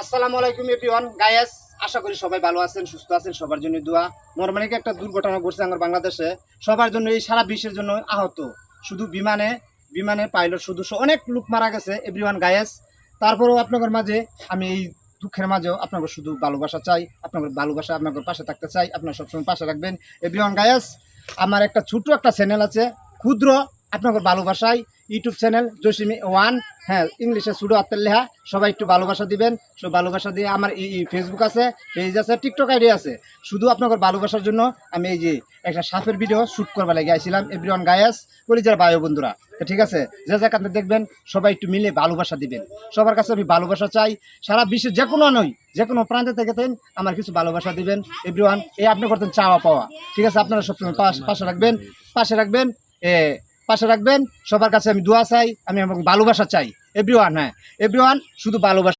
আসসালামু আলাইকুম everyone guys, আশা করি সবাই ভালো আছেন, সুস্থ আছেন। সবার জন্য দোয়া। নরমালি একটা দুর্ঘটনা ঘটছে আমার বাংলাদেশে, সবার জন্য, এই সারা বিশ্বের জন্য আহত। শুধু বিমানে পাইলট সদস্য অনেক লোক মারা গেছে এভরিওয়ান গায়েস। তারপরেও আপনাদের মাঝে আমি এই দুঃখের মাঝেও আপনাদের শুধু ভালোবাসা চাই, আপনাদের ভালোবাসা, আপনাদের পাশে থাকতে চাই। আপনারা সবসময় পাশে রাখবেন এভরিওয়ান গায়েস। আমার একটা ছোট একটা চ্যানেল আছে, ক্ষুদ্র, আপনাদের ভালোবাসায় ইউটিউব চ্যানেল জসিমি ওয়ান। হ্যাঁ, ইংলিশে সুডো আত্মের লেখা। সবাই একটু ভালোবাসা দিবেন, সব ভালোবাসা দিয়ে। আমার ফেসবুক আছে, পেজ আছে, টিকটক আইডি আছে। শুধু আপনাদের ভালোবাসার জন্য আমি এই যে একটা সাপের ভিডিও শ্যুট করবার লেগে আইছিলাম এভরিওয়ান গায়েস, কলিজার ভাই বন্ধুরা। তো ঠিক আছে, যে যেখানে দেখবেন সবাই একটু মিলে ভালোবাসা দিবেন। সবার কাছে আমি ভালোবাসা চাই, সারা বিশ্বের যে কোনো নয়, যে কোনো প্রান্তে থেকে আমার কিছু ভালোবাসা দিবেন এভরিওয়ান। এই আপনি করতেন চাওয়া পাওয়া। ঠিক আছে, আপনারা সবসময় পাশে রাখবেন, পাশে রাখবেন। সবার কাছে আমি দোয়া চাই, আমি ভালোবাসা চাই এভরিওয়ান। হ্যাঁ এভরিওয়ান, শুধু ভালোবাসা।